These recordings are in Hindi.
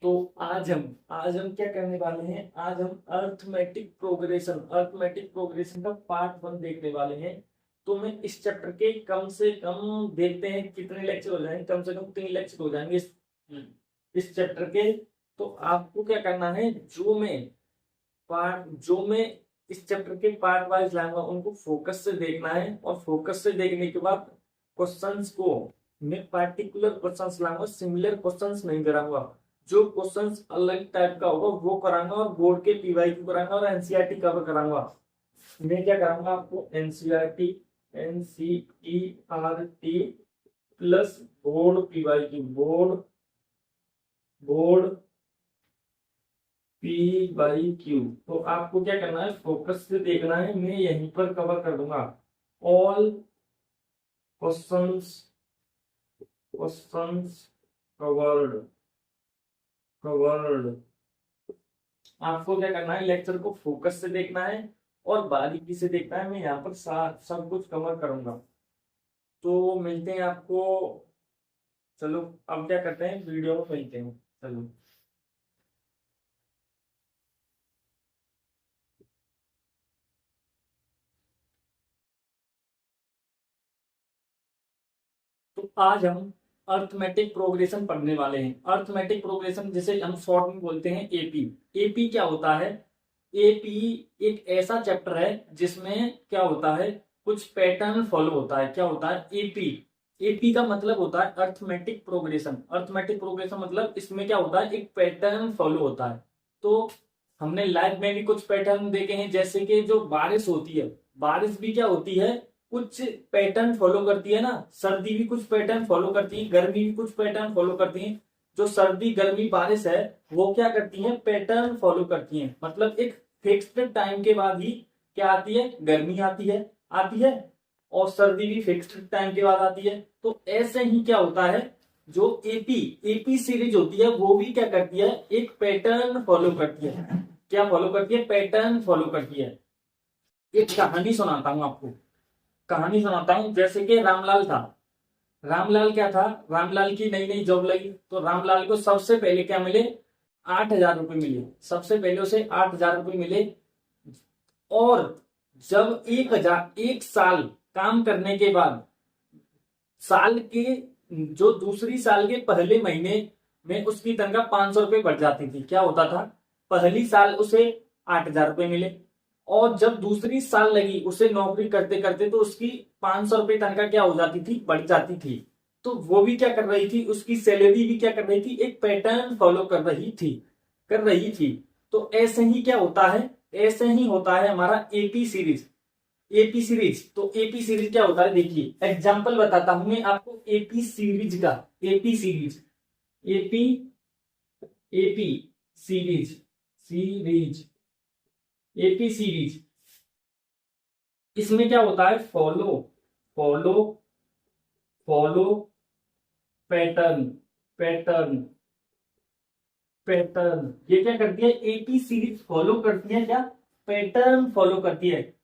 तो आज हम क्या करने वाले हैं। आज हम अर्थमेटिक प्रोग्रेशन का पार्ट 1 देखने वाले हैं। तो मैं इस चैप्टर के कम से कम देखते हैं कितने लेक्चर हो जाएंगे। कम से कम 3 लेक्चर हो जाएंगे इस चैप्टर के। तो आपको क्या करना है, जो मैं इस चैप्टर के पार्ट वाइज लाऊंगा उनको फोकस से देखना है। और फोकस से देखने के बाद क्वेश्चंस को मैं पार्टिकुलर क्वेश्चंस लाऊंगा, सिमिलर क्वेश्चंस नहीं कराऊंगा। जो क्वेश्चंस अलग टाइप का होगा वो कराऊंगा, और बोर्ड के पीवाईक्यू कराऊंगा और एनसीईआरटी कवर कराऊंगा। मैं क्या कराऊंगा आपको, NCERT plus board PYQ, board PYQ. तो आपको क्या करना है, फोकस से देखना है। मैं यहीं पर कवर कर दूंगा ऑल क्वेश्चंस कवर्ड। आपको क्या करना है, लेक्चर को फोकस से देखना है और बारीकी से देखना है। मैं यहाँ पर सब कुछ कवर करूंगा। तो मिलते हैं आपको। चलो अब क्या करते हैं, वीडियो में मिलते हैं। चलो तो आज हम अर्थमेटिक प्रोग्रेशन पढ़ने वाले हैं। अर्थमेटिक प्रोग्रेशन जिसे हम शॉर्ट में बोलते हैं एपी। एपी क्या होता है, एपी एक ऐसा चैप्टर है जिसमें क्या होता है, कुछ पैटर्न फॉलो होता है। क्या होता है एपी, एपी का मतलब होता है अर्थमेटिक प्रोग्रेशन। अर्थमेटिक प्रोग्रेशन मतलब इसमें क्या होता है, एक पैटर्न फॉलो होता है। तो हमने लाइफ में भी कुछ पैटर्न देखे हैं, जैसे कि जो बारिश होती है, बारिश भी क्या होती है, कुछ पैटर्न फॉलो करती है ना। सर्दी भी कुछ पैटर्न फॉलो करती है, गर्मी भी कुछ पैटर्न फॉलो करती है। जो सर्दी गर्मी बारिश है वो क्या करती है, पैटर्न फॉलो करती है। मतलब एक फिक्स्ड टाइम के बाद ही क्या आती है, गर्मी आती है और सर्दी भी फिक्स्ड टाइम के बाद आती है। तो ऐसे ही क्या होता है, जो एपी एपी सीरीज होती है वो भी क्या करती है, एक पैटर्न फॉलो करती है। क्या फॉलो करती है, पैटर्न फॉलो करती है। एक कहानी सुनाता हूं आपको, कहानी सुनाता हूं। जैसे कि रामलाल था। रामलाल क्या था, रामलाल की नई नई जॉब लगी। तो रामलाल को सबसे पहले क्या मिले, 8,000 रुपए मिले। सबसे पहले उसे 8,000 रुपए मिले। और जब 1 साल काम करने के बाद, साल के जो दूसरी साल के पहले महीने में उसकी तनख्वाह 500 रुपए बढ़ जाती थी। क्या होता था, पहली साल उसे 8,000 रुपए मिले, और जब दूसरी साल लगी उसे नौकरी करते करते तो उसकी 500 रुपए तनख्वाह क्या हो जाती थी, बढ़ जाती थी। तो वो भी क्या कर रही थी, उसकी सैलरी भी क्या कर रही थी, एक पैटर्न फॉलो कर रही थी। तो ऐसे ही क्या होता है, ऐसे ही होता है हमारा एपी सीरीज। एपी सीरीज, तो एपी सीरीज क्या होता है, देखिए एग्जांपल बताता हूं मैं आपको एपी सीरीज का। AP series, AP AP series AP series, इसमें क्या होता है, follow follow follow pattern pattern pattern. ये क्या करती है, एपी सीरीज फॉलो करती है, क्या पैटर्न फॉलो करती है।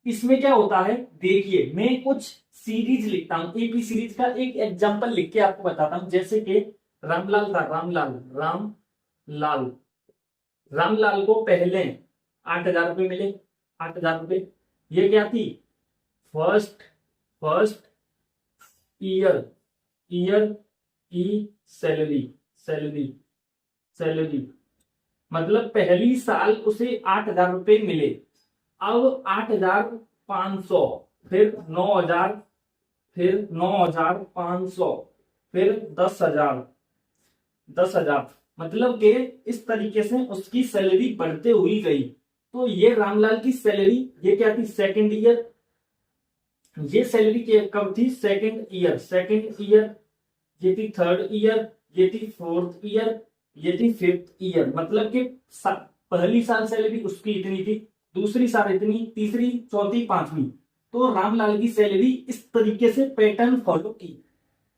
इसमें क्या होता है, देखिए मैं कुछ सीरीज लिखता हूं, एपी सीरीज का एक एग्जांपल लिख के आपको बताता हूं। जैसे कि रामलाल था, रामलाल रामलाल को पहले 8,000 रुपए मिले। 8,000 रुपए, ये क्या थी, फर्स्ट फर्स्ट ईयर ईयर की सैलरी सैलरी सैलरी। मतलब पहली साल उसे 8,000 रुपए मिले। अब 8,500, फिर 9,000, फिर 9,500, फिर 10,000। मतलब कि इस तरीके से उसकी सैलरी बढ़ते हुई गई। तो ये रामलाल की सैलरी, ये क्या थी, सेकंड ईयर। ये सैलरी कब थी, सेकंड ईयर। ये थी थर्ड ईयर, ये थी फोर्थ ईयर, ये थी फिफ्थ ईयर। मतलब कि पहली साल सैलरी उसकी इतनी थी, दूसरी साल इतनी, तीसरी, चौथी, पांचवी। तो रामलाल की सैलरी इस तरीके से पैटर्न फॉलो की।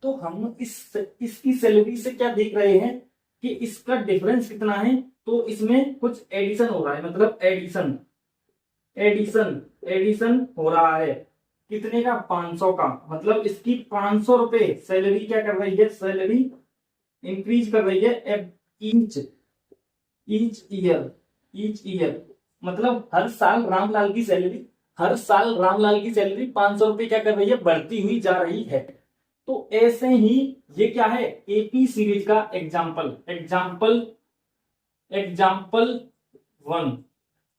तो हम इसकी सैलरी से क्या देख रहे हैं कि इसका डिफरेंस कितना है। तो इसमें कुछ एडिशन हो रहा है, मतलब एडिशन हो रहा है। कितने का, 500 का। मतलब इसकी 500 रुपए सैलरी क्या कर रही है, सैलरी इंक्रीज कर रही है ईच ईच ईयर मतलब हर साल रामलाल की सैलरी 500 रुपये क्या कर रही है, बढ़ती हुई जा रही है। तो ऐसे ही ये क्या है, एपी सीरीज का एग्जाम्पल वन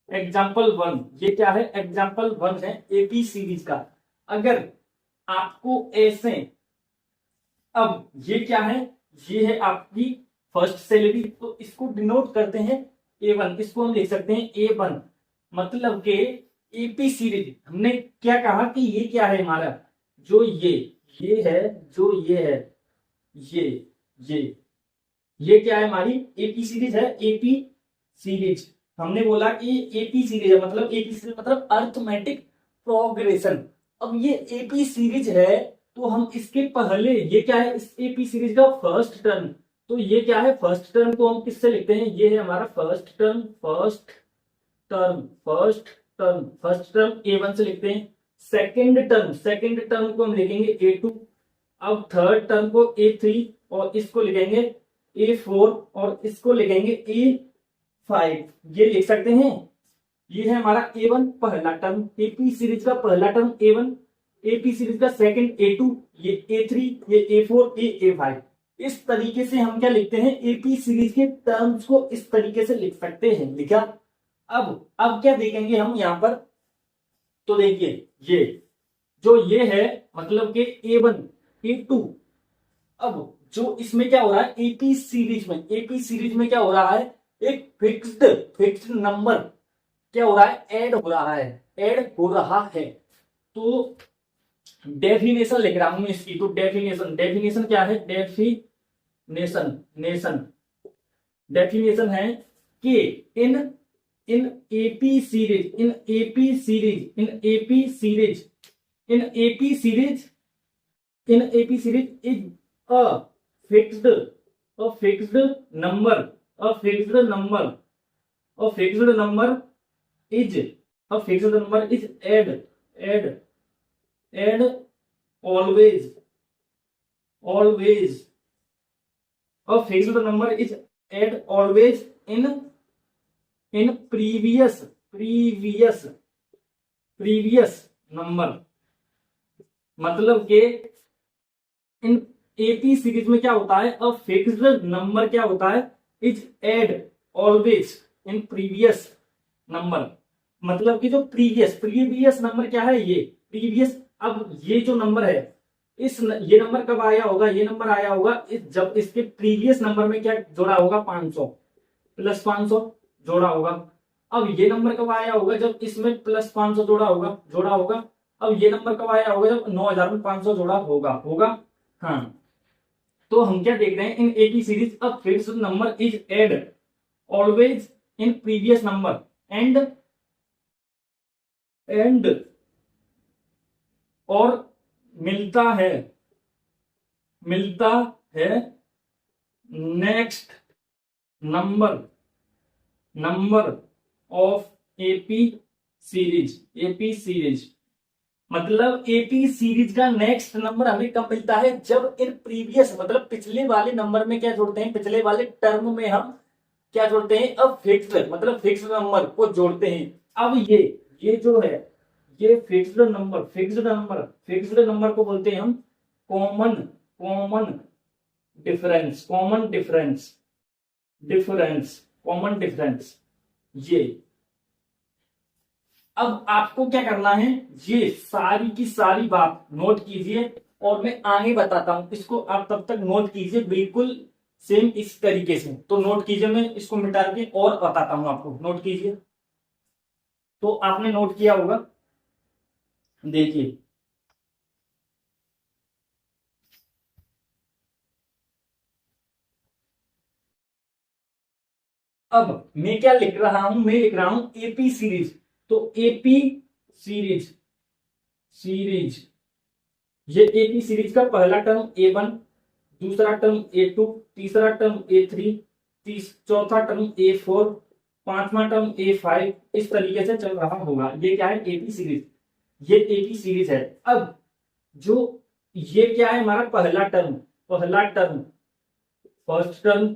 एग्जाम्पल वन ये क्या है, एग्जाम्पल वन है एपी सीरीज का। अगर आपको ऐसे, अब ये क्या है, ये है आपकी फर्स्ट सैलरी, तो इसको डिनोट करते हैं A1, इसको हम लिख सकते हैं A1। मतलब के एपी सीरीज हमने क्या कहा कि ये क्या है हमारा, जो ये है, जो ये है, ये ये क्या है, हमारी एपी सीरीज है। एपी सीरीज हमने बोला कि एपी सीरीज है, मतलब एपी सीरीज मतलब अर्थमेटिक प्रोग्रेशन। अब ये एपी सीरीज है तो हम इसके पहले, ये क्या है, इस एपी सीरीज का फर्स्ट टर्म, तो ये क्या है, फर्स्ट टर्म को हम किससे लिखते हैं, ये है हमारा फर्स्ट टर्म A1 से लिखते हैं। सेकंड टर्म को हम लिखेंगे A2। अब थर्ड टर्म को A3 और इसको लिखेंगे A4 और इसको लिखेंगे A5। ये लिख सकते हैं। ये है हमारा A1 पहला टर्म, एपी सीरीज का पहला टर्म A1, एपी सीरीज का सेकंड A2, ये A3, ये A4, ये A5। इस तरीके से हम क्या लिखते हैं, एपी सीरीज के टर्म्स को इस तरीके से लिख सकते हैं। लिखा। अब क्या देखेंगे हम यहां पर, तो देखिए ये है मतलब कि A1 A2। अब जो इसमें क्या हो रहा है, एपी सीरीज में क्या हो रहा है, एक फिक्स्ड नंबर क्या हो रहा है, ऐड हो रहा है। तो डेफिनेशन लिख रहा हूं इसकी, तो डेफिनेशन क्या है, डेफिनेशन है कि इन AP series is a fixed number is add always a fixed number is add always in previous number। मतलब के इन एपी सीरीज में क्या होता है, अ फिक्स्ड नंबर क्या होता है, is add always in previous number. मतलब कि जो प्रीवियस नंबर क्या है, ये प्रीवियस। अब ये जो नंबर है, ये नंबर कब आया होगा, ये नंबर आया होगा जब इसके प्रीवियस नंबर में क्या जोड़ा होगा, 500 प्लस 500 जोड़ा होगा। अब ये नंबर कब आया होगा, जब इसमें प्लस 500 जोड़ा होगा। अब ये नंबर कब आया होगा, जब 9500 जोड़ा होगा। हाँ, तो हम क्या देख रहे हैं, in AP series a fixed number is add always in previous number and और मिलता है next number of AP series. मतलब एपी सीरीज का नेक्स्ट नंबर हमें कब मिलता है, जब इन प्रीवियस मतलब पिछले वाले नंबर में क्या जोड़ते हैं, पिछले वाले टर्म में हम क्या जोड़ते हैं, अब फिक्स्ड नंबर को जोड़ते हैं। अब ये जो है, ये फिक्स्ड नंबर को बोलते हैं हम कॉमन डिफरेंस। ये अब आपको क्या करना है, ये सारी की सारी बात नोट कीजिए और मैं आगे बताता हूं, इसको आप तब तक नोट कीजिए बिल्कुल सेम इस तरीके से। तो नोट कीजिए, मैं इसको मिटा के और बताता हूं आपको, नोट कीजिए। तो आपने नोट किया होगा, देखिए अब मैं क्या लिख रहा हूं, मैं लिख रहा हूं एपी सीरीज। तो एपी सीरीज ये एपी सीरीज का पहला टर्म A1, दूसरा टर्म A2, तीसरा टर्म A3, चौथा टर्म A4, पांचवा टर्म A5, इस तरीके से चल रहा होगा। ये क्या है, एपी सीरीज है। अब जो ये क्या है, हमारा पहला टर्म फर्स्ट टर्म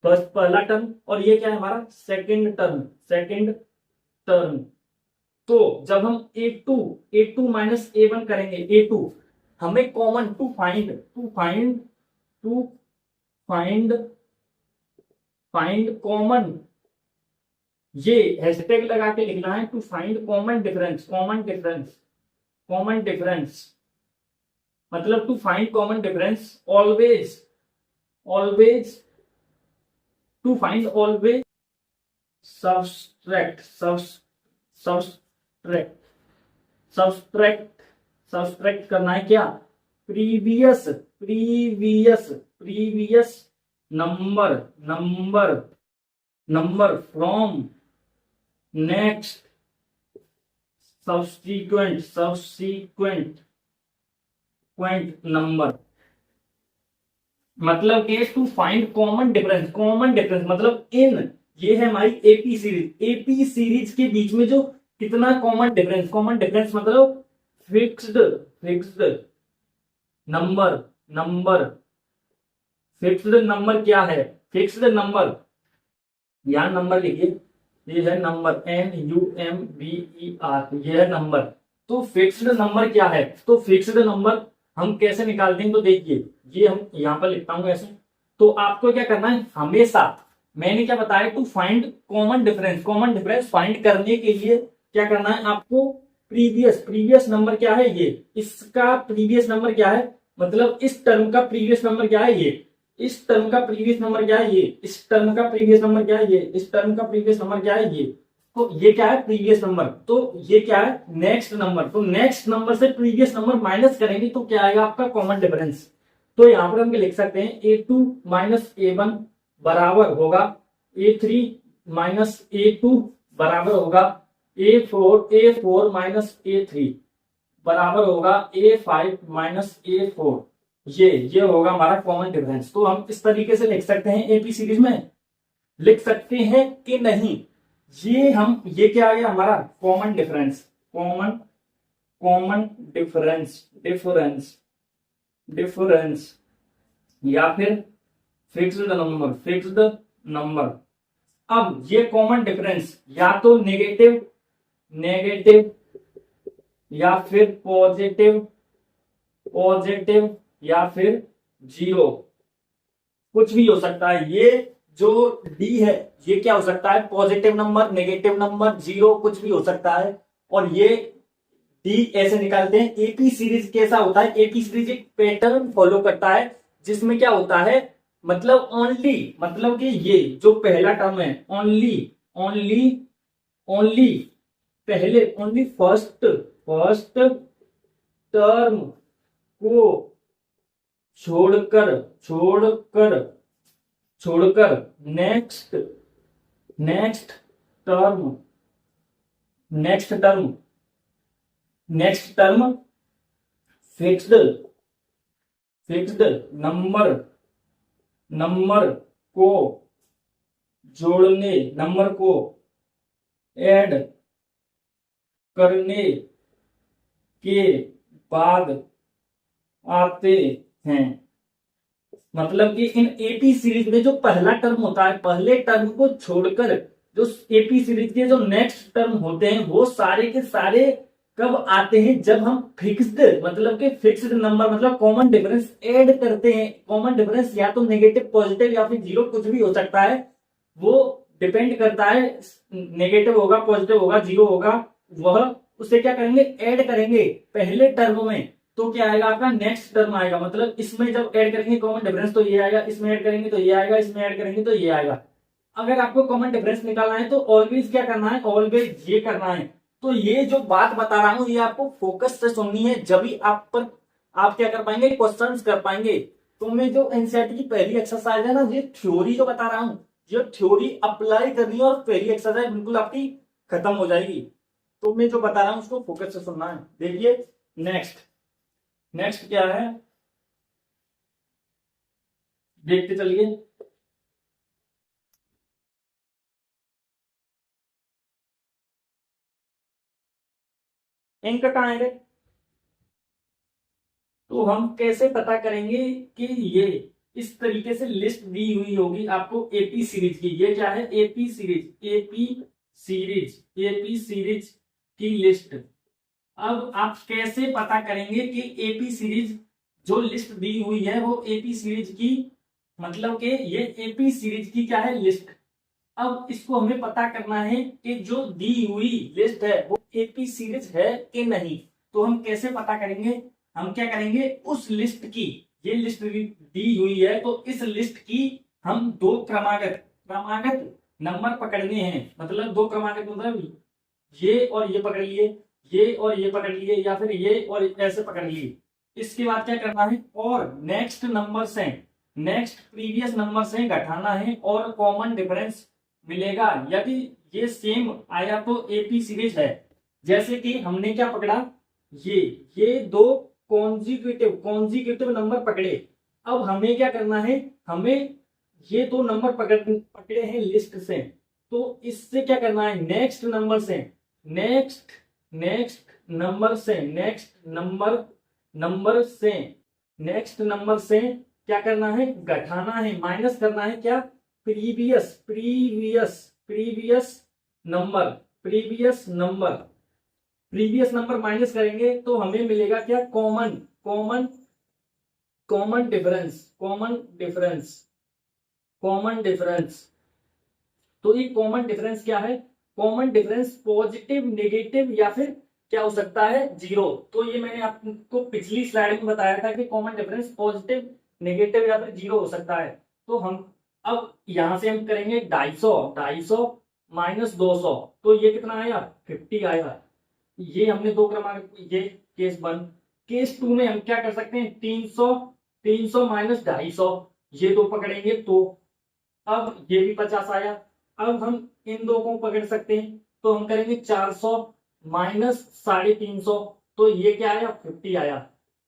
फर्स्ट पहला टर्म, और ये क्या है हमारा सेकंड टर्म, सेकंड टर्म। तो जब हम A two minus A one करेंगे, ए टू हमें कॉमन टू फाइंड कॉमन, ये हैशटैग लगा के लिखना है, to find common difference, common difference मतलब to find common difference always, always to find always subtract, subtract subtract subtract करना है क्या, previous previous previous number number number from next subsequent number. मतलब कि to find common difference, common difference मतलब इन, ये है हमारी एपी सीरीज, एपी सीरीज के बीच में जो कितना कॉमन डिफरेंस, कॉमन डिफरेंस मतलब फिक्स्ड नंबर, फिक्स्ड नंबर क्या है, फिक्स्ड नंबर, यहां नंबर लिखिए, ये है नंबर, NUMBER, ये है नंबर। तो फिक्स्ड नंबर क्या है, तो फिक्स्ड नंबर हम कैसे निकालते हैं, तो देखिए ये हम यहां पर लिखता हूं ऐसे। तो आपको क्या करना है, हमेशा मैंने क्या बताया, to find common difference, common difference find करने के लिए क्या करना है आपको, प्रीवियस नंबर क्या है, ये इसका प्रीवियस नंबर क्या है, मतलब इस टर्म का प्रीवियस नंबर क्या है, ये इस टर्म का प्रीवियस नंबर क्या है, ये इस टर्म का प्रीवियस नंबर क्या है, ये इस टर्म का प्रीवियस नंबर क्या है, ये तो ये क्या है प्रीवियस नंबर, तो ये क्या है नेक्स्ट नंबर, तो नेक्स्ट नंबर से प्रीवियस नंबर माइनस करेंगे तो क्या आएगा आपका कॉमन डिफरेंस। तो यहां पर हम लिख सकते हैं ए टू माइनस ए वन बराबर होगा ए3 माइनस ए2 बराबर होगा ए4 माइनस ए3 बराबर होगा ए5 माइनस ए4, ये होगा हमारा कॉमन डिफरेंस। तो हम इस तरीके से लिख सकते हैं, एपी सीरीज में लिख सकते हैं कि नहीं, ये क्या आ गया हमारा कॉमन डिफरेंस, कॉमन डिफरेंस या फिर फिक्स्ड नंबर। अब ये कॉमन डिफरेंस या तो नेगेटिव या फिर पॉजिटिव या फिर जीरो, कुछ भी हो सकता है। ये जो डी है ये क्या हो सकता है, positive number, negative number, zero, कुछ भी हो सकता है। और ये डी ऐसे निकालते हैं। एपी सीरीज कैसा होता है, एपी सीरीज एक पैटर्न फॉलो करता है जिसमें क्या होता है, मतलब ओनली, मतलब कि ये जो पहला टर्म है ओनली पहले ओनली फर्स्ट टर्म को छोड़कर नेक्स्ट टर्म फिक्स्ड नंबर को जोड़ने, नंबर को ऐड करने के बाद आते हैं। मतलब कि इन एपी सीरीज में जो पहला टर्म होता है, पहले टर्म को छोड़कर जो एपी सीरीज के जो नेक्स्ट टर्म होते हैं वो सारे के सारे कब आते हैं, जब हम फिक्स्ड मतलब कि फिक्स्ड नंबर मतलब कॉमन डिफरेंस ऐड करते हैं। कॉमन डिफरेंस या तो नेगेटिव, पॉजिटिव या फिर जीरो, कुछ भी हो सकता है, वो डिपेंड करता है, नेगेटिव होगा, पॉजिटिव होगा, जीरो होगा, वह उसे क्या करेंगे ऐड करेंगे पहले टर्म में। तो क्या आएगा आपका नेक्स्ट टर्म आएगा, मतलब इसमें जब ऐड करेंगे कॉमन डिफरेंस तो ये आएगा, इसमें ऐड करेंगे तो ये आएगा, इसमें ऐड करेंगे तो ये आएगा। अगर आपको कॉमन डिफरेंस निकालना है तो ऑलवेज क्या करना है, ऑलवेज ये करना है। तो ये जो बात बता रहा हूं ये आपको फोकस से सुननी है, जब भी आप क्या कर पाएंगे, क्वेश्चंस कर पाएंगे। तो मैं जो एनसीईआरटी की पहली एक्सरसाइज है ना, ये थ्योरी जो बता रहा हूं, ये थ्योरी अप्लाई करनी है और पहली एक्सरसाइज बिल्कुल आपकी खत्म हो जाएगी। तो मैं जो बता रहा हूं उसको फोकस से सुनना है। देखिए नेक्स्ट क्या है, देखते चलिए। इनका कहां है रे? तो हम कैसे पता करेंगे कि इस तरीके से लिस्ट दी हुई होगी आपको एपी सीरीज की। ये क्या है? AP series, AP series, AP series की लिस्ट। अब आप कैसे पता करेंगे कि एपी सीरीज जो लिस्ट दी हुई है वो एपी सीरीज की, मतलब कि ये एपी सीरीज की क्या है? लिस्ट। अब इसको हमें पता करना है कि जो दी हुई लिस्ट है वो एपी सीरीज है कि नहीं। तो हम कैसे पता करेंगे? हम क्या करेंगे, उस लिस्ट की, ये लिस्ट दी हुई है तो इस लिस्ट की हम दो क्रमागत क्रमागत नंबर पकड़ने हैं। मतलब दो क्रमागत मतलब ये और ये पकड़ लिए, ये और ये पकड़ लिए, या फिर ये और ऐसे पकड़ लिए। इसके बाद क्या करना है, और नेक्स्ट नंबर से, नेक्स्ट प्रीवियस नंबर से घटाना है और कॉमन डिफरेंस मिलेगा। यदि ये सेम आया तो एपी सीरीज है। जैसे कि हमने क्या पकड़ा, ये दो कॉन्जिक्यूटिव नंबर पकड़े। अब हमें क्या करना है, हमें ये दो नंबर पकड़े हैं लिस्ट से, तो इससे क्या करना है, नेक्स्ट नंबर से, नेक्स्ट नेक्स्ट नंबर से, नेक्स्ट नंबर से क्या करना है, घटाना है, माइनस करना है क्या, प्रीवियस नंबर माइनस करेंगे तो हमें मिलेगा क्या, कॉमन डिफरेंस। तो ये कॉमन डिफरेंस क्या है, कॉमन डिफरेंस पॉजिटिव, नेगेटिव या फिर क्या हो सकता है, जीरो। तो ये मैंने आपको पिछली स्लाइड में बताया था कि कॉमन डिफरेंस पॉजिटिव, नेगेटिव या फिर जीरो हो सकता है। तो हम अब यहां से हम करेंगे 250 माइनस 200, तो ये कितना आया, 50 आया। ये हमने दो क्रमांक, ये केस 1। केस 2 में हम क्या कर सकते हैं, 300 माइनस 250, ये दो पकड़ेंगे तो अब ये भी 50 आया। अब हम इन दो को पकड़ सकते हैं, तो हम करेंगे 400 माइनस 350, तो ये क्या आया, 50 आया।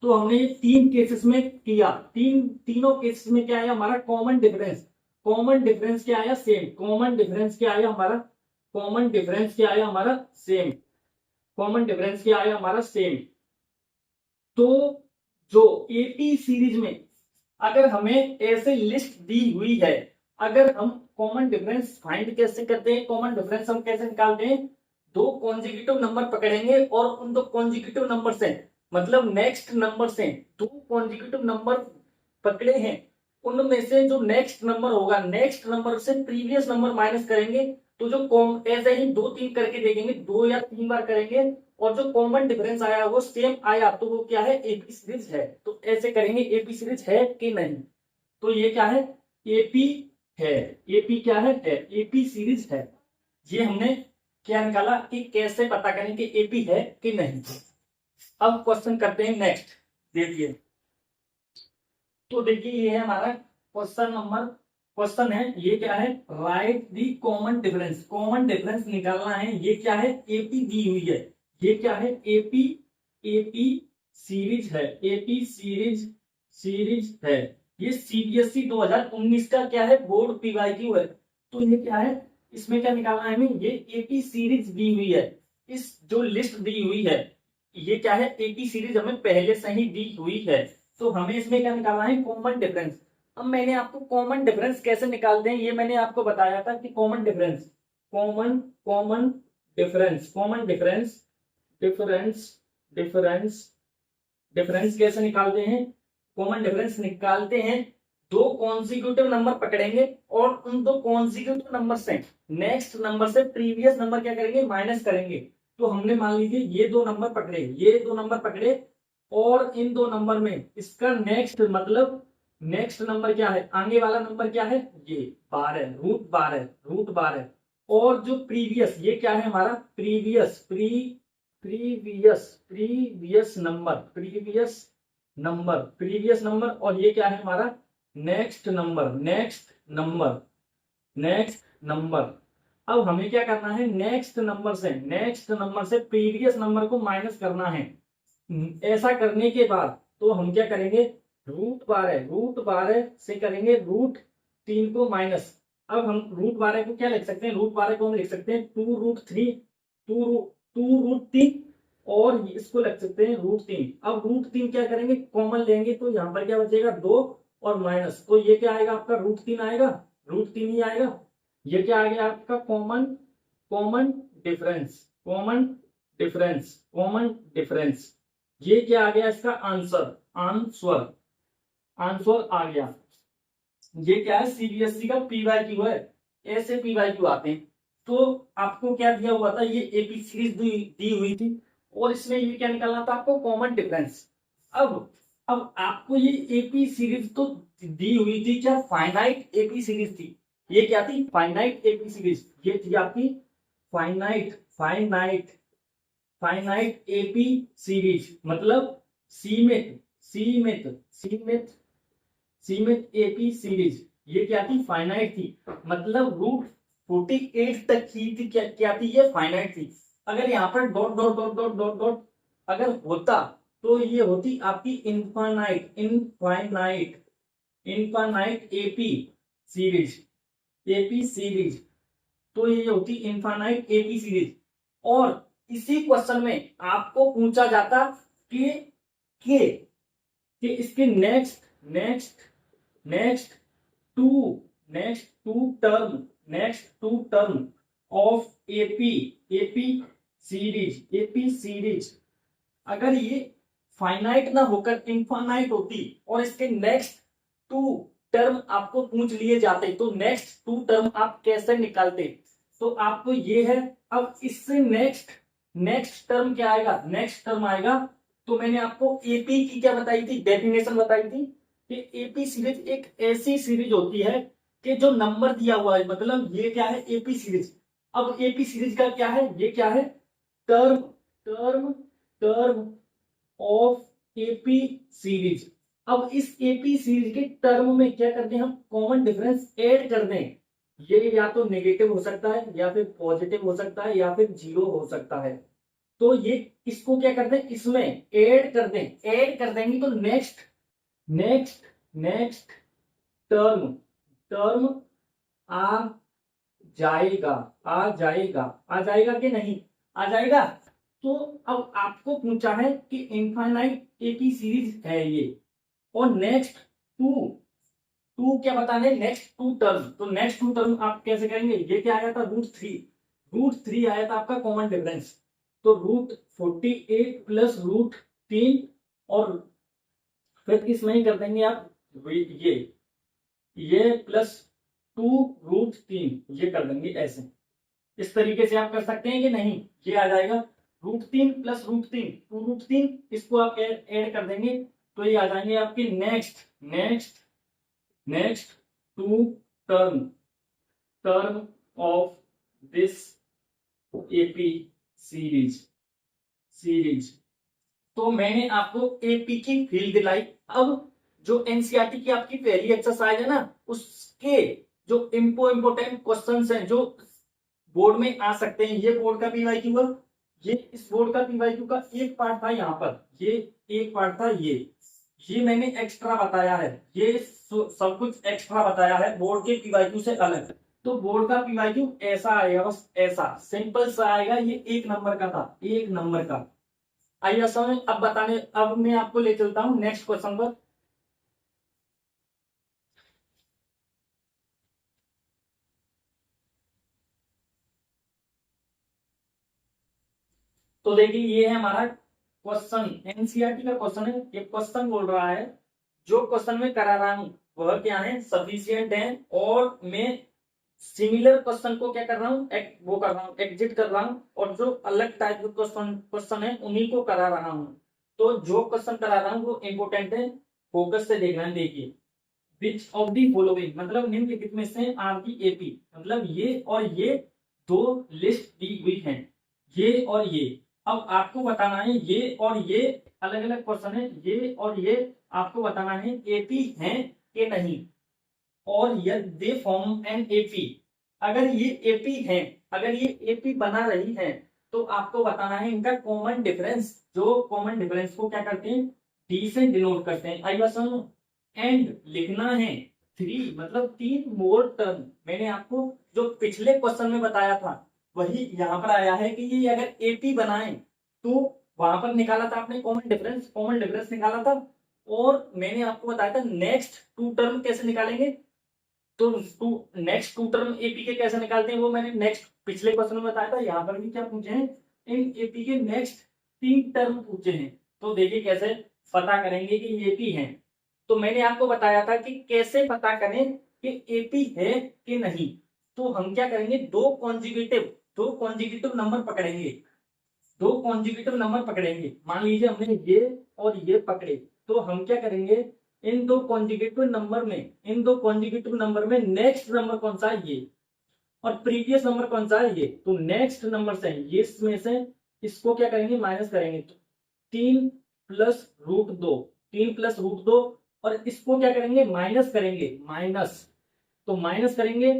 तो हमने ये तीन केसेस में किया, तीनों केसेस में क्या आया हमारा, कॉमन डिफरेंस क्या आया, सेम। कॉमन डिफरेंस क्या आया हमारा सेम। तो जो एपी सीरीज में अगर हमें ऐसे लिस्ट दी हुई है, अगर हम कॉमन डिफरेंस फाइंड कैसे करते हैं, कॉमन डिफरेंस हम कैसे निकालते हैं, दो कॉन्जिक्यूटिव नंबर पकड़ेंगे और उन दो कॉन्जिक्यूटिव नंबर से, मतलब नेक्स्ट नंबर से दो कॉन्जिक्यूटिव नंबर पकड़े हैं, उनमें से जो नेक्स्ट नंबर होगा, नेक्स्ट नंबर से प्रीवियस नंबर माइनस करेंगे। तो जो ऐसे ही 2-3 करके देखेंगे, 2 या 3 बार करेंगे, और जो कॉमन डिफरेंस आया वो सेम आया, तो वो क्या है, एपी सीरीज है। तो ऐसे करेंगे, एपी सीरीज है कि नहीं। तो ये क्या है, एपी है। एपी क्या है, एपी सीरीज है। ये हमने क्या निकाला कि कैसे पता करें कि एपी है कि नहीं। अब क्वेश्चन करते हैं नेक्स्ट, देखिए। तो देखिए ये है हमारा क्वेश्चन है, ये क्या है, राइट दी कॉमन डिफरेंस निकालना है। ये क्या है, एपी दी हुई है, ये क्या है, एपी सीरीज है, एपी सीरीज है। ये सीबीएसई 2019 का क्या है, बोर्ड पीवाईक्यू है। तो ये क्या है, इसमें क्या निकालना है हमें, ये एपी सीरीज दी हुई है। इस जो लिस्ट दी हुई है, ये क्या है, एपी सीरीज हमें पहले से ही दी हुई है। तो हमें इसमें क्या निकालना है, कॉमन डिफरेंस। अब मैंने आपको कॉमन डिफरेंस कैसे निकालते हैं ये मैंने आपको बताया था कि कॉमन डिफरेंस कैसे निकालते हैं। कॉमन डिफरेंस निकालते हैं, दो कॉन्जिक्यूटिव नंबर पकड़ेंगे और उन दो कॉन्जिक्यूटिव नंबर से नेक्स्ट नंबर से प्रीवियस नंबर क्या करेंगे, माइनस करेंगे। तो हमने मान लीजिए ये दो नंबर पकड़े और इन दो नंबर में इसका नेक्स्ट मतलब नेक्स्ट नंबर क्या है, आगे वाला नंबर क्या है, ये 12, √12। और जो प्रीवियस, ये क्या है हमारा प्रीवियस नंबर, और ये क्या है हमारा नेक्स्ट नंबर। अब हमें क्या करना है, नेक्स्ट नंबर से प्रीवियस नंबर को माइनस करना है। ऐसा करने के बाद तो हम क्या करेंगे, √12 से करेंगे √3 को माइनस। अब हम √12 को क्या लिख सकते हैं, √12 को हम लिख सकते हैं 2√3 और इसको लिख सकते हैं √3। अब √3 क्या करेंगे, कॉमन लेंगे तो यहाँ पर क्या बचेगा, 2 और माइनस, तो ये क्या आएगा आपका √3 आएगा, √3 ही आएगा। ये क्या आ गया आपका common common difference, common difference, common difference. ये क्या आ गया इसका आंसर, आंसर आंसर आ गया। ये क्या है सीबीएसई का पीवाईक्यू है, ऐसे पीवाईक्यू आते हैं। तो आपको क्या दिया हुआ था, ये एपी सीरीज दी हुई थी और इसमें ये क्या निकालना था आपको कॉमन डिफरेंस। अब आपको ये एपी सीरीज तो दी हुई थी, क्या फाइनाइट एपी सीरीज थी। ये क्या थी फाइनाइट एपी सीरीज, ये थी आपकी finite finite finite AP series, मतलब सीमित सीमित सीमित सीमित एपी सीरीज। ये क्या थी फाइनाइट थी, मतलब √48 तक की थी, क्या थी ये फाइनाइट थी। अगर यहाँ पर dot dot dot dot dot dot अगर होता तो ये होती आपकी infinite infinite infinite AP series, AP series. तो ये होती इनफाइनाइट एपी सीरीज। और इसी क्वेश्चन में आपको पूछा जाता कि के कि इसके next next next to next to term of AP AP series अगर ये फाइनाइट ना होकर इनफाइनाइट होती और इसके नेक्स्ट टू टर्म आपको पूछ लिए जाते, तो नेक्स्ट टू टर्म आप कैसे निकालते। तो आपको ये है, अब इससे नेक्स्ट नेक्स्ट टर्म क्या आएगा, नेक्स्ट टर्म आएगा। तो मैंने आपको एपी की क्या बताई थी, डेफिनेशन बताई थी कि एपी सीरीज एक ऐसी सीरीज होती है कि जो नंबर दिया हुआ है, मतलब ये क्या है एपी सीरीज। अब एपी सीरीज का क्या है, ये क्या है term term term of AP series. अब इस एपी सीरीज के टर्म में क्या करते हैं हम, कॉमन डिफरेंस ऐड कर दें। ये या तो नेगेटिव हो सकता है या फिर पॉजिटिव हो सकता है या फिर जीरो हो सकता है। तो ये इसको क्या करते हैं, इसमें ऐड कर दें, ऐड कर देंगे तो next next next term term आ जाएगा आ जाएगा आ जाएगा कि नहीं आ जाएगा। तो अब आपको पूछा है कि इनफाइनाइट एपी सीरीज है ये, और नेक्स्ट टू टू क्या बताना है, नेक्स्ट टू टर्म। तो नेक्स्ट टू टर्म आप कैसे करेंगे, ये क्या आया था √3 आया था आपका कॉमन डिफरेंस। तो √48 प्लस √3 और फिर इसमें ही कर देंगे आप ये प्लस 2√3 ये कर देंगे ऐसे। इस तरीके से आप कर सकते हैं कि नहीं, ये आ जाएगा √3 प्लस √3 2√3, इसको आप ऐड कर देंगे तो ये आ जाएंगे आपके next next next to term term of this AP series. तो मैंने आपको एपी की फील्ड दिलाई। अब जो एनसीईआरटी की आपकी पहली एक्सरसाइज है ना, उसके जो इम्पोर्टेंट क्वेश्चंस हैं जो बोर्ड में आ सकते हैं, ये बोर्ड का पीवाईक्यू है, ये इस बोर्ड का पीवाईक्यू का एक पार्ट था यहाँ पर, ये एक पार्ट था, ये मैंने एक्स्ट्रा बताया है, ये सब कुछ एक्स्ट्रा बताया है बोर्ड के पीवाईक्यू से अलग। तो बोर्ड का पीवाईक्यू ऐसा आएगा, बस ऐसा सिंपल सा आएगा। ये 1 नंबर का था, 1 नंबर का। आइए समझ, अब मैं आपको ले चलता हूं नेक्स्ट क्वेश्चन पर। तो देखिए ये है हमारा क्वेश्चन, एनसीईआरटी का क्वेश्चन है। ये क्वेश्चन बोल रहा है, जो क्वेश्चन में करा रहा हूं वह क्या है, सफिशिएंट है, और मैं सिमिलर क्वेश्चन को क्या कर रहा हूँ, वो कर रहा हूँ एग्जिट कर रहा हूँ, और जो अलग टाइप के क्वेश्चन है उन्हीं को करा रहा हूँ। तो जो क्वेश्चन करा रहा हूँ वो इंपोर्टेंट है, फोकस से देखना है। देखिए विच ऑफ दी फॉलोइंग, मतलब निम्नलिखित में से आपकी एपी, मतलब ये और ये दो लिस्ट दी हुई है, ये और ये। अब आपको बताना है ये और ये अलग अलग क्वेश्चन है, ये और ये आपको बताना है एपी है कि नहीं, और यदि दे फॉर्म एन एपी, अगर ये एपी है, अगर ये एपी बना रही है, तो आपको बताना है इनका कॉमन डिफरेंस। जो कॉमन डिफरेंस को क्या करते हैं, डी से डिनोट करते हैं। आई बात समझ। एंड लिखना है 3, मतलब 3 मोर टर्म। मैंने आपको जो पिछले क्वेश्चन में बताया था वही यहाँ पर आया है कि ये अगर एपी बनाए तो वहां पर निकाला था आपने कॉमन डिफरेंस निकाला था, और मैंने आपको बताया था नेक्स्ट टू टर्म कैसे निकालेंगे, तो नेक्स्ट टू टर्म एपी के कैसे निकालते हैं वो मैंने नेक्स्ट पिछले क्वेश्चन में बताया था। यहाँ पर भी क्या पूछे हैं, इन एपी के नेक्स्ट 3 टर्म पूछे हैं। तो देखिए कैसे पता करेंगे कि एपी है। तो मैंने आपको बताया था कि कैसे पता करें कि एपी है कि नहीं। तो हम क्या करेंगे, दो कॉन्जिक्यूटिव नंबर पकड़ेंगे, मान लीजिए हमने ये और ये पकड़े, तो हम क्या करेंगे, इन दो कॉन्जिक्यूटिव नंबर में नेक्स्ट नंबर कौन सा है ये, और प्रीवियस नंबर कौन सा है ये। तो नेक्स्ट नंबर से ये इसमें से इसको क्या करेंगे, माइनस करेंगे। तो 3 प्लस रूट दो और इसको क्या करेंगे, माइनस करेंगे, तो माइनस करेंगे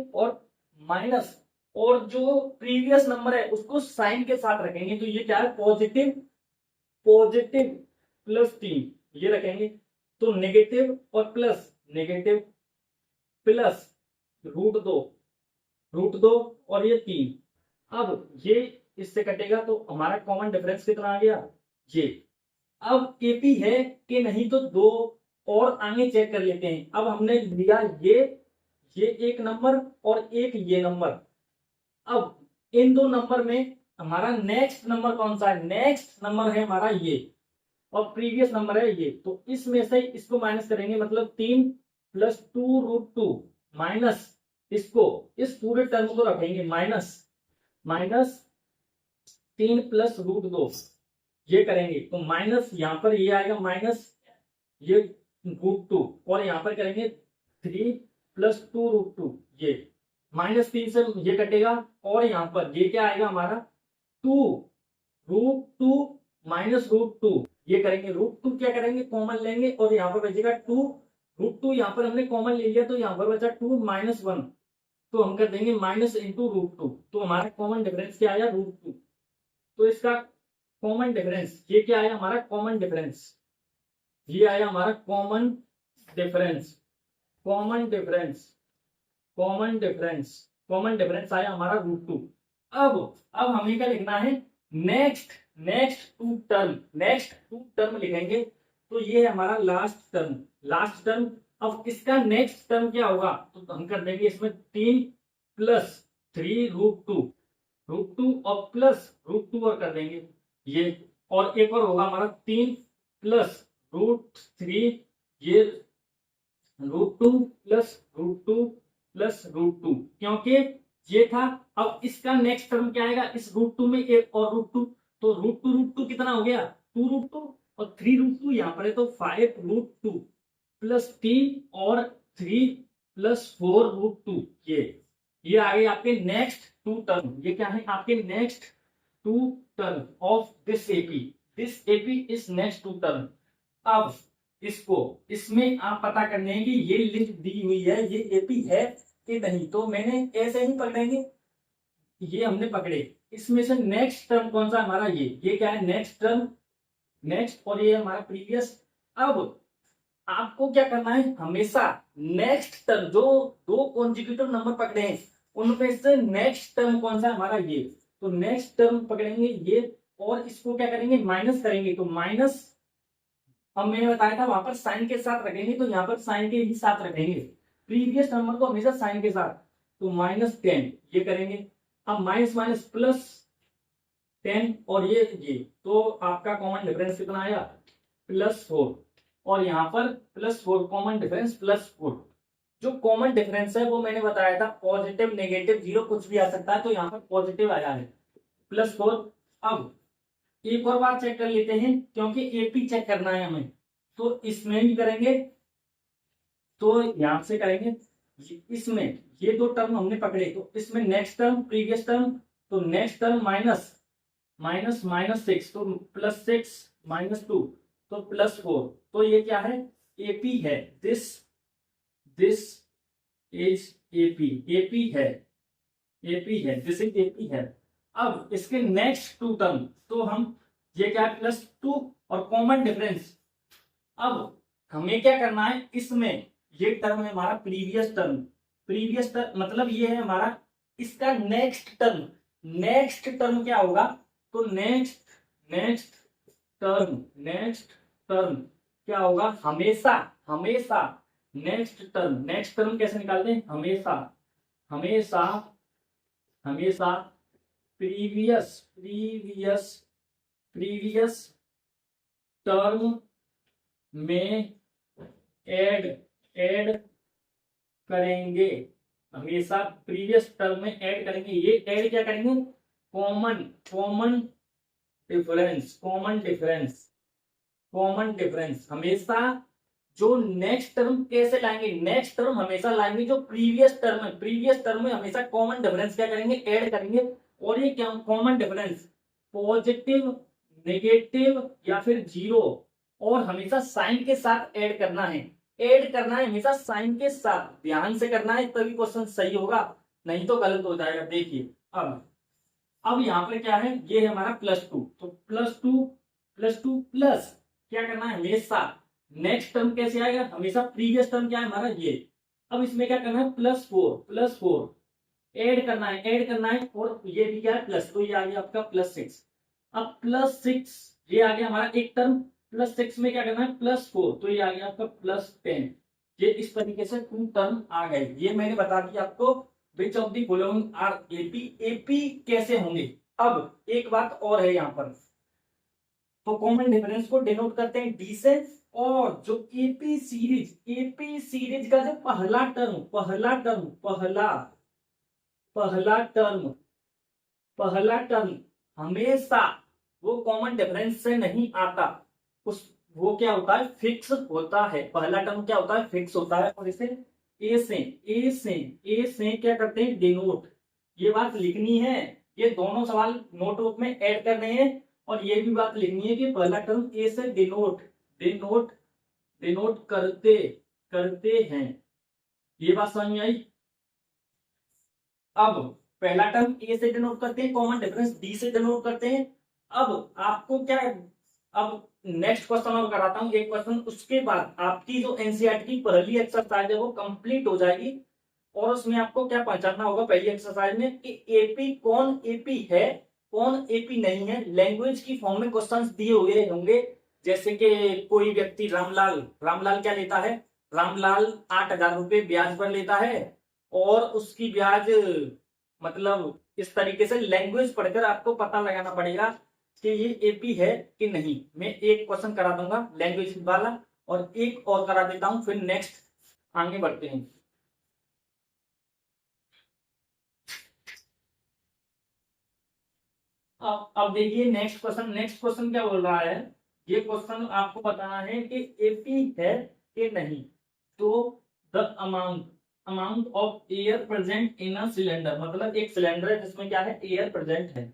और जो प्रीवियस नंबर है उसको साइन के साथ रखेंगे। तो ये क्या है, पॉजिटिव +3 ये रखेंगे। तो नेगेटिव और प्लस रूट दो और ये 3। अब ये इससे कटेगा तो हमारा कॉमन डिफरेंस कितना आ गया, ये। अब एपी है कि नहीं तो दो और आगे चेक कर लेते हैं। अब हमने लिया ये एक नंबर और एक ये नंबर। अब इन दो नंबर में हमारा नेक्स्ट नंबर कौन सा है, नेक्स्ट नंबर है हमारा ये और प्रीवियस नंबर है ये। तो इसमें से इसको माइनस करेंगे, मतलब 3 + 2√2 माइनस इसको, इस पूरे टर्म को रखेंगे माइनस 3 + √2 ये करेंगे। तो माइनस यहाँ पर ये आएगा माइनस ये √2 और यहाँ पर करेंगे 3 + 2√2 ये -3 से ये कटेगा और यहाँ पर ये क्या आएगा हमारा 2√2 -√2 ये करेंगे। √2 क्या करेंगे, कॉमन लेंगे और यहाँ पर बचेगा 2। √2 यहाँ पर हमने कॉमन ले लिया तो यहाँ पर बचा 2 - 1, तो हम कर देंगे माइनस इंटू √2। तो हमारा कॉमन डिफरेंस क्या आया, √2। तो इसका कॉमन डिफरेंस ये क्या आया हमारा, कॉमन डिफरेंस ये आया हमारा कॉमन डिफरेंस आया हमारा √2। अब हमें क्या लिखना है, नेक्स्ट टू टर्म लिखेंगे। तो ये है हमारा लास्ट टर्म। अब इसका नेक्स्ट टर्म क्या होगा, तो हम कर देंगे इसमें 3 + 3√2 और प्लस √2 और कर देंगे ये। और एक और होगा हमारा 3 + √3 ये √2 + √2 क्योंकि ये था। अब इसका नेक्स्ट टर्म क्या आएगा, इस √2 में एक और √2, तो √2 कितना हो गया, 2√2 और 3√2 यहाँ पर है तो 5√2 + 3 और 3 + 4√2 ये आ गए आपके नेक्स्ट टू टर्म। ये क्या है, आपके next to term of this AP is next to term. अब इसमें आप पता करने हैं कि ये लिंक दी हुई है, ये एपी है कि नहीं। तो मैंने ऐसे ही पकड़ेंगे, ये हमने पकड़े, इसमें से नेक्स्ट टर्म कौन सा हमारा, ये क्या है नेक्स्ट टर्म, और ये हमारा प्रीवियस। अब आपको क्या करना है, हमेशा नेक्स्ट टर्म जो दो कॉन्जिक्यूटिव नंबर पकड़े हैं उनमें से नेक्स्ट टर्म कौन सा हमारा, ये। तो नेक्स्ट टर्म पकड़ेंगे ये और इसको क्या करेंगे, माइनस करेंगे। तो माइनस, अब मैंने बताया था वहां पर साइन के साथ रखेंगे, तो यहाँ पर साइन के ही साथ रखेंगे, प्रीवियस नंबर को हमेशा साइन के साथ। तो -10 ये करेंगे। अब माइनस +10 और ये, तो आपका कॉमन डिफरेंस कितना आया, +4 और यहाँ पर +4 कॉमन डिफरेंस +4। जो कॉमन डिफरेंस है वो मैंने बताया था पॉजिटिव, नेगेटिव, जीरो कुछ भी आ सकता है, तो यहाँ पर पॉजिटिव आया है +4। अब एक और बार चेक कर लेते हैं क्योंकि एपी चेक करना है हमें, तो इसमें भी करेंगे, तो यहां से करेंगे इसमें ये दो टर्म हमने पकड़े, तो इसमें नेक्स्ट टर्म प्रीवियस टर्म, तो नेक्स्ट टर्म माइनस -6 तो +6 -2 तो +4। तो ये क्या है, एपी है, दिस इज एपी है, दिस इज एपी है। अब इसके नेक्स्ट टू टर्म, तो हम ये क्या है +2 और कॉमन डिफरेंस। अब हमें क्या करना है, इसमें ये टर्म है हमारा प्रीवियस टर्म मतलब ये है हमारा इसका नेक्स्ट टर्म क्या होगा, तो नेक्स्ट टर्म क्या होगा, हमेशा हमेशा नेक्स्ट टर्म कैसे निकालते हैं, हमेशा हमेशा हमेशा प्रीवियस प्रीवियस प्रीवियस टर्म में ऐड ऐड करेंगे, हमेशा प्रीवियस टर्म में ऐड करेंगे। ये ऐड क्या करेंगे, common common difference common difference common difference. हमेशा जो नेक्स्ट टर्म कैसे लाएंगे, नेक्स्ट टर्म हमेशा लाएंगे जो प्रीवियस टर्म है, प्रीवियस टर्म में हमेशा कॉमन डिफरेंस क्या करेंगे, ऐड करेंगे। और ये क्या कॉमन डिफरेंस, पॉजिटिव, नेगेटिव या फिर जीरो, और हमेशा साइन के साथ ऐड करना है, ऐड करना है हमेशा साइन के साथ, ध्यान से करना है तभी क्वेश्चन सही होगा, नहीं तो गलत हो जाएगा। देखिए अब यहाँ पर क्या है, ये है हमारा +2, तो +2 प्लस क्या करना है, हमेशा नेक्स्ट टर्म कैसे आएगा, हमेशा प्रीवियस टर्म क्या है हमारा ये। अब इसमें क्या करना है, +4 ऐड करना है और ये भी क्या है प्लस, तो ये आ गया आपका +6। अब +6 ये आ गया हमारा एक टर्म, +6 में क्या करना है, +4, तो ये आ गया आपका +10। ये इस तरीके से 2 टर्म आ गए। ये मैंने बता दिया आपको which of the following are AP, AP कैसे होंगे। अब एक बात और है यहाँ पर, तो कॉमन डिफरेंस को डिनोट करते हैं डी से, और जो एपी सीरीज का जो पहला टर्म हमेशा वो कॉमन डिफरेंस से नहीं आता, उस वो क्या होता है, फिक्स होता है। पहला टर्म क्या होता है, फिक्स होता है। और इसे ए से क्या करते हैं, डिनोट। ये बात लिखनी है, ये दोनों सवाल नोटबुक में ऐड कर रहे हैं, और ये भी बात लिखनी है कि पहला टर्म ए से डिनोट करते हैं। ये बात समझ में आई। अब पहला टर्म ए से डिनोट करते हैं, कॉमन डिफरेंस डी से डिनोट करते हैं। अब आपको क्या है, अब नेक्स्ट क्वेश्चन और कराता हूं एक क्वेश्चन, उसके बाद आपकी जो एनसीईआरटी की पहली एक्सरसाइज है वो कंप्लीट हो जाएगी। और उसमें आपको क्या पहचानना होगा पहली एक्सरसाइज में कि एपी कौन एपी है, कौन एपी नहीं है। लैंग्वेज की फॉर्म में क्वेश्चंस दिए हुए होंगे, जैसे कि कोई व्यक्ति रामलाल क्या लेता है, रामलाल 8,000 रुपए ब्याज पर लेता है, और उसकी ब्याज मतलब इस तरीके से लैंग्वेज पढ़कर आपको पता लगाना पड़ेगा कि ये एपी है कि नहीं। मैं एक क्वेश्चन करा दूंगा लैंग्वेज वाला, और एक और करा देता हूं, फिर नेक्स्ट आगे बढ़ते हैं। अब देखिए नेक्स्ट क्वेश्चन क्या बोल रहा है, ये क्वेश्चन आपको बताना है कि एपी है कि नहीं। तो the amount of air present in a cylinder, मतलब एक सिलेंडर है जिसमें क्या है, एयर प्रेजेंट है।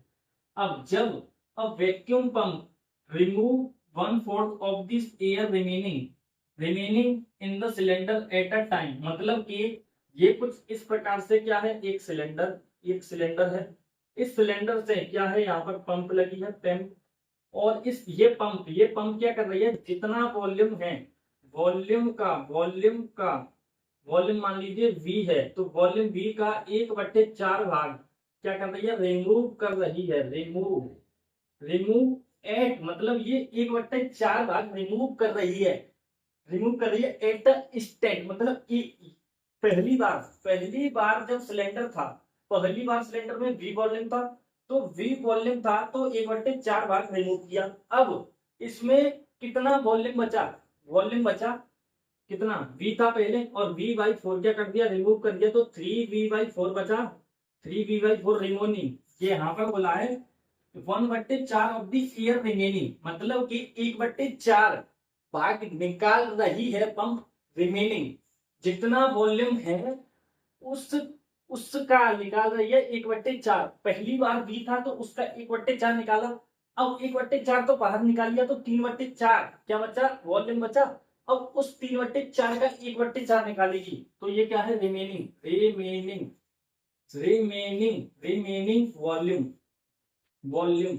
अब जब a vacuum pump remove 1/4 of this air remaining in the cylinder at a time, मतलब कि ये कुछ इस प्रकार से क्या है, एक सिलेंडर है, इस सिलेंडर से क्या है, यहाँ पर पंप लगी है पंप, और ये पंप क्या कर रही है, जितना वॉल्यूम है, वॉल्यूम मान लीजिए V है, तो वॉल्यूम V का 1/4 भाग क्या कर रही है, रिमूव कर रही है। रिमूव एट मतलब ये 1/4 भाग रिमूव कर रही है एट द स्टेट, मतलब पहली बार जब सिलेंडर था, पहली बार सिलेंडर में V वॉल्यूम था, तो 1/4 भाग रिमूव किया। अब इसमें कितना वॉल्यूम बचा कितना, V था पहले, और V/4 क्या कर दिया, रिमूव कर दिया, तो 3V/4 बचा, 3V/4 रिमोनिंग। ये यहाँ पर बोला है 1/4 ऑफ द एयर रिमेनिंग, मतलब कि 1/4 भाग निकाल रही है पंप, रिमेनिंग जितना वॉल्यूम है उसका निकाल रही है 1/4। पहली बार V था तो उसका 1/4 निकाला, अब 1/4 तो बाहर निकाल लिया, तो 3/4 क्या बचा, वॉल्यूम बचा। अब उस 3/4 का 1/4 निकालेगी, तो ये क्या है, रिमेनिंग वॉल्यूम।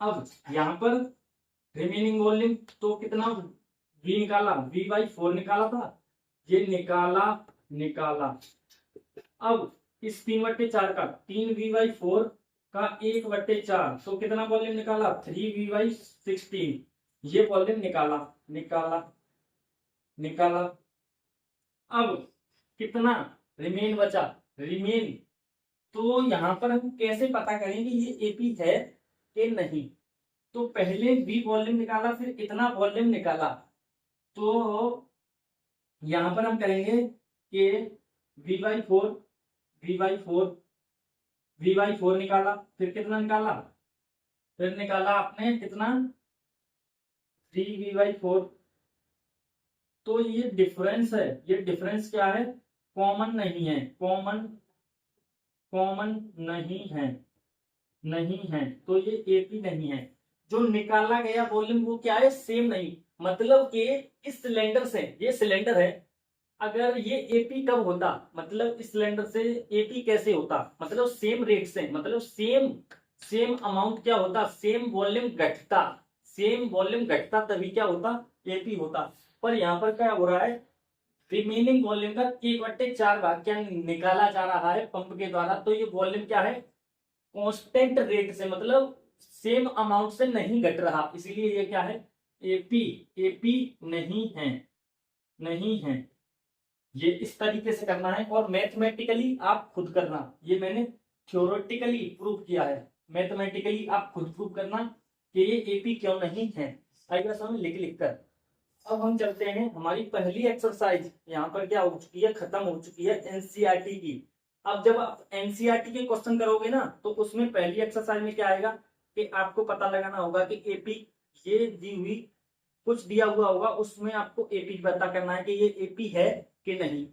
अब यहाँ पर रिमेनिंग वॉल्यूम तो कितना V निकाला, V/4 निकाला था, ये निकाला। अब इस 3/4 का 3V/4 का 1/4, तो कितना वॉल्यूम निकाला, 3V/16, ये वॉल्यूम निकाला। निकाला निकाला। अब कितना रिमेन बचा, रिमेन। तो यहां पर हम कैसे पता करेंगे ये एपी है कि नहीं? तो पहले बी वॉल्यूम निकाला, फिर इतना वॉल्यूम निकाला। तो यहां पर हम करेंगे कि V/4 V/4 V/4 निकाला, फिर कितना निकाला? फिर निकाला आपने कितना? 3V/4। तो ये डिफरेंस है, ये डिफरेंस क्या है? कॉमन नहीं है, कॉमन नहीं है। तो ये एपी नहीं है। जो निकाला गया वॉल्यूम वो क्या है? सेम नहीं। मतलब कि इस सिलेंडर से, ये सिलेंडर है, अगर ये एपी कब होता, मतलब इस सिलेंडर से एपी कैसे होता? मतलब सेम रेट से, मतलब सेम अमाउंट क्या होता? सेम वॉल्यूम घटता, सेम वॉल्यूम घटता तभी क्या होता? एपी होता। पर यहाँ पर क्या हो रहा है? रिमेनिंग वॉल्यूम का 1/4 भाग क्या निकाला जा रहा है पंप के द्वारा। तो ये वॉल्यूम क्या है? कांस्टेंट रेट से, मतलब सेम अमाउंट से नहीं घट रहा, इसलिए ये क्या है? एपी एपी नहीं है। ये इस तरीके से करना है और मैथमेटिकली आप खुद करना। ये मैंने थ्योरेटिकली प्रूव किया है, मैथमेटिकली आप खुद प्रूव करना कि ये एपी क्यों नहीं है। आएगा समझ लिख कर। अब हम चलते हैं, हमारी पहली एक्सरसाइज यहाँ पर क्या हो चुकी है? खत्म हो चुकी है एनसीईआरटी की। अब जब आप एनसीईआरटी के क्वेश्चन करोगे ना, तो उसमें पहली एक्सरसाइज में क्या आएगा कि आपको पता लगाना होगा कि एपी ये दी हुई कुछ दिया हुआ होगा, उसमें आपको एपी पता करना है कि ये एपी है कि नहीं।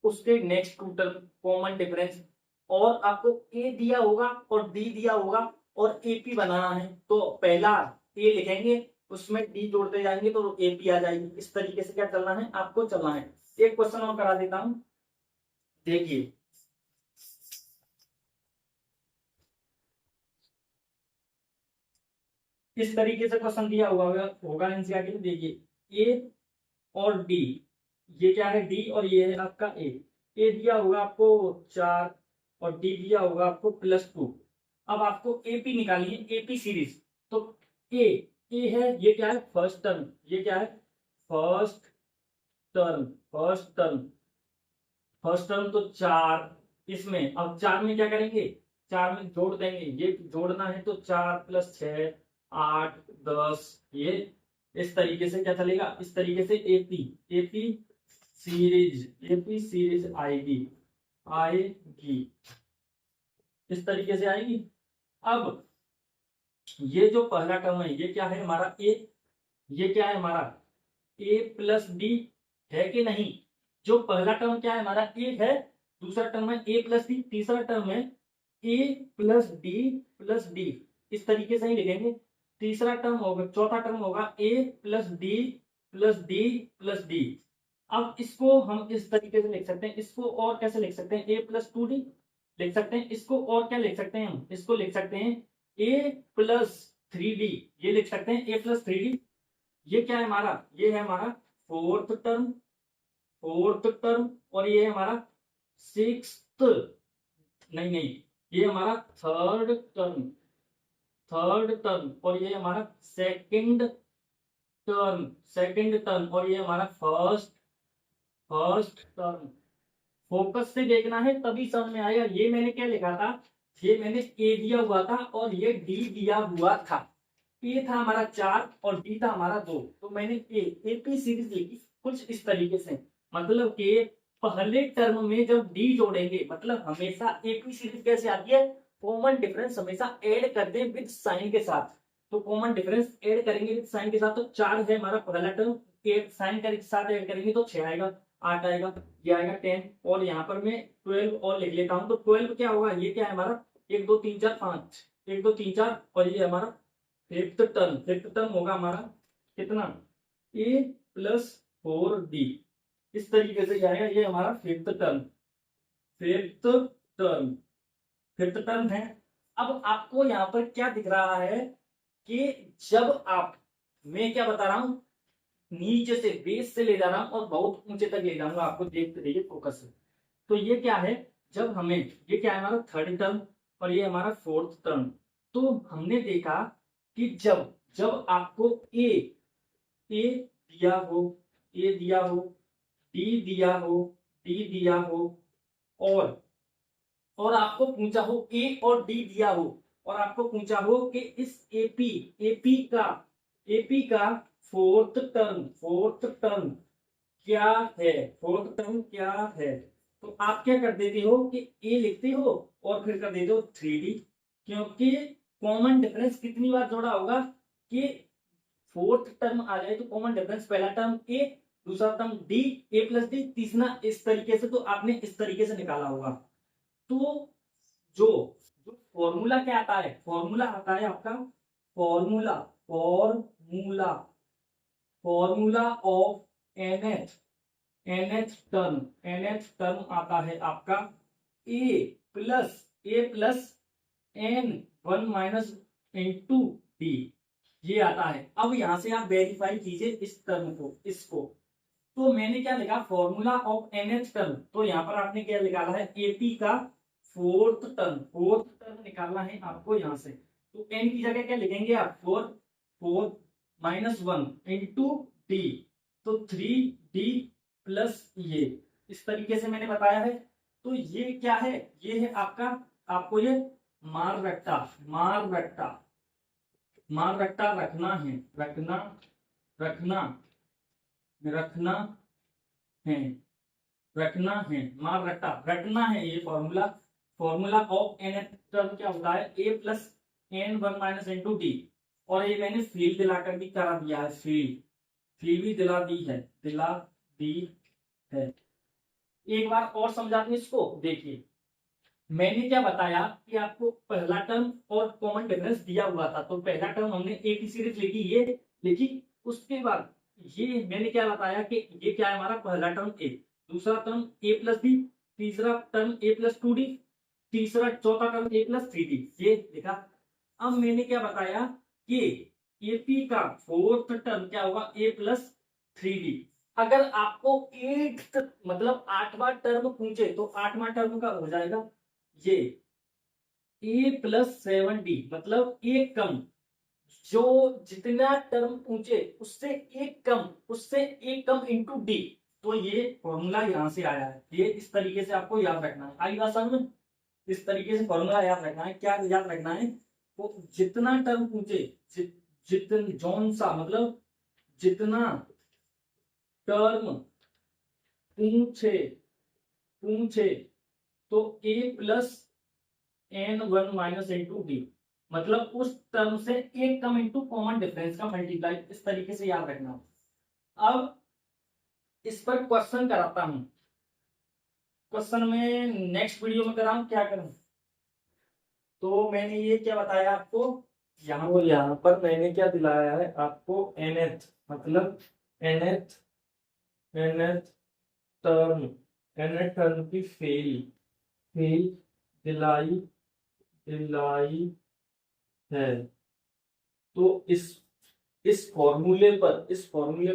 उसके next to term common difference, और आपको ए दिया होगा और डी दिया होगा और एपी बनाना है। तो पहला ए लिखेंगे, उसमें डी जोड़ते जाएंगे तो एपी आ जाएगी। इस तरीके से क्या चलना है? आपको चलना है। एक क्वेश्चन और करा देता हूं, देखिए। इस तरीके से क्वेश्चन दिया हुआ होगा एनसीईआरटी में। देखिए ए और डी, ये क्या है? डी और ये है आपका ए। ए दिया होगा आपको 4 और डी दिया होगा आपको +2। अब आपको एपी निकालिए, एपी सीरीज। तो ए ए है, ये क्या है? First term. ये क्या है? First term. फर्स्ट टर्म तो 4। इसमें अब 4 में क्या करेंगे? 4 में जोड़ देंगे। ये जोड़ना है तो 4 + 6 8 10। ये इस तरीके से क्या चलेगा? इस तरीके से एपी एपी सीरीज आएगी इस तरीके से आएगी। अब ये जो पहला टर्म है, ये क्या है हमारा? ए। ये क्या है हमारा? ए प्लस डी है कि नहीं? जो पहला टर्म क्या है हमारा? ए है। दूसरा टर्म है ए प्लस डी। तीसरा टर्म है ए प्लस डी। इस तरीके से ही लिखेंगे। तीसरा टर्म होगा, चौथा टर्म होगा A plus D plus D plus D. अब इसको हम इस तरीके से लिख सकते हैं। इसको और कैसे लिख सकते हैं? a+2d लिख सकते हैं। इसको और क्या लिख सकते हैं? हम इसको लिख सकते हैं a+3d। ये लिख सकते हैं a+3d। ये क्या है हमारा? ये है हमारा फोर्थ टर्म और ये है हमारा सिक्स्थ, नहीं, ये हमारा थर्ड टर्म और ये हमारा सेकंड टर्म और ये हमारा फर्स्ट टर्म। फोकस से देखना है तभी समझ में आएगा। ये मैंने क्या लिखा था? ये मैंने ए दिया हुआ था और ये डी दिया हुआ था। ए था हमारा 4 और डी था हमारा 2। तो मैंने एपी सीरीज लिखी कुछ इस तरीके से। मतलब कि पहले टर्म में जब डी जोड़ेंगे, मतलब हमेशा एपी सीरीज कैसे आती है? कॉमन डिफरेंस हमेशा ऐड कर दें विद साइन के साथ। तो कॉमन डिफरेंस ऐड करेंगे विद साइन के साथ। तो 4 है हमारा पहला टर्म, साइन के साथ ऐड करेंगे तो 6 आएगा, 8 आएगा, ये आएगा 10। और यहाँ पर मैं 12 और लिख लेता हूँ। तो 12 क्या होगा? ये क्या है हमारा? 1 2 3 4 5, 1 2 3 4 और ये हमारा फिफ्थ टर्म होगा हमारा कितना? a+4d। इस तरीके से जाएगा। ये हमारा फिफ्थ टर्म है। अब आपको यहाँ पर क्या दिख रहा है कि जब आप, मैं क्या बता रहा हूं, नीचे से बेस से ले जा रहा हूं और बहुत ऊंचे तक ले जाऊंगा। आपको देखते रहिए फोकस से। तो ये क्या है? जब हमें, ये क्या है हमारा? थर्ड टर्म और ये हमारा फोर्थ टर्म। तो हमने देखा कि जब आपको ए दिया हो, ए दिया हो, डी दिया हो, डी दिया हो, और आपको पूछा हो ए और डी दिया हो, और आपको पूछा हो कि इस एपी का फोर्थ टर्म क्या है, फोर्थ टर्म क्या है, तो आप क्या कर देते हो कि ए लिखते हो और फिर कर देते हो 3D, क्योंकि कॉमन डिफरेंस कितनी बार जोड़ा होगा कि फोर्थ टर्म आ जाए तो कॉमन डिफरेंस पहला टर्म ए, दूसरा टर्म डी, ए प्लस डी, तीसरा इस तरीके से, तो आपने इस तरीके से निकाला होगा। तो जो जो फॉर्मूला क्या आता है, फॉर्मूला आता है आपका, formula formula formula of nth term आता है आपका a plus n 1 minus into D, ये आता है। अब यहां से आप वेरीफाई कीजिए इस टर्म को, इसको, तो मैंने क्या लिखा, फॉर्मूला ऑफ nth टर्म, तो यहाँ पर आपने क्या निकाला है, एपी का फोर्थ टर्म निकालना है आपको यहाँ से, तो n की जगह क्या लिखेंगे आप, 4 माइनस 1 इंटू डी, तो 3D प्लस ये, इस तरीके से मैंने बताया है। तो ये क्या है, ये है आपका, आपको ये मार रट्टा रखना है, मार रट्टा रखना है, ये फॉर्मूला ऑफ एन टर्म क्या होता है, A plus N 1 minus into D, और ये मैंने फील्ड दिलाकर भी करा दिया है, फील्ड भी दिला दी है। एक बार और समझाते हैं इसको, देखिए मैंने क्या बताया कि आपको पहला टर्म और कॉमन डिफरेंस दिया हुआ था, तो पहला टर्म हमने ए की सीरीज लिखी, ये लिखी, उसके बाद ये मैंने क्या बताया कि ये क्या है हमारा पहला टर्म ए, दूसरा टर्म ए प्लस बी, तीसरा टर्म ए प्लस 2D, चौथा टर्म ए प्लस 3D, ये लिखा। अब मैंने क्या बताया कि एपी का फोर्थ टर्म क्या होगा, ए प्लस 3D। अगर आपको 8th मतलब 8वां टर्म पूछे तो 8वां टर्म का हो जाएगा ये ए प्लस 7D, मतलब एक कम, जो जितना टर्म पूछे उससे एक कम इंटू डी, तो ये फॉर्मूला यहां से आया है, ये इस तरीके से आपको याद रखना है। आई बात समझ में, इस तरीके से फॉर्मूला याद रखना है, क्या याद रखना है, तो जितना टर्म पूछे, जौन सा मतलब जितना टर्म पूछे तो A plus N 1 minus into D, मतलब उस टर्म से एक कम इंटू कॉमन डिफरेंस का मल्टीप्लाई, इस तरीके से याद रखना। अब इस पर क्वेश्चन कराता हूं, क्वेश्चन में नेक्स्ट वीडियो में कराऊं, क्या करूं, तो मैंने ये क्या बताया आपको, यहाँ पर मैंने क्या दिलाया है आपको, nth मतलब nth टर्म की फेल दिलाई है। तो इस फॉर्मूले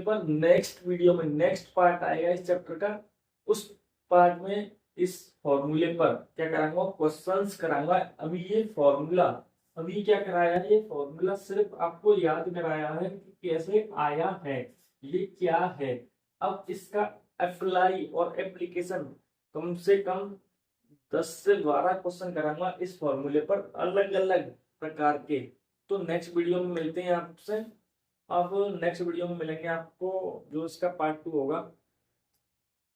पर नेक्स्ट वीडियो में नेक्स्ट पार्ट आएगा इस चैप्टर का, उस पार्ट में इस फॉर्मूले पर क्या कराऊंगा, क्वेश्चंस कराऊंगा। अभी क्या कराया है, ये फॉर्मूला सिर्फ आपको याद कराया है कि कैसे आया है, ये क्या है। अब इसका अप्लाई और एप्लीकेशन कम से कम 10 से 12 क्वेश्चन कराऊंगा इस फॉर्मूले पर, अलग अलग प्रकार के। तो नेक्स्ट वीडियो में मिलते हैं आपसे, अब नेक्स्ट वीडियो में मिलेंगे आपको, जो इसका पार्ट 2 होगा।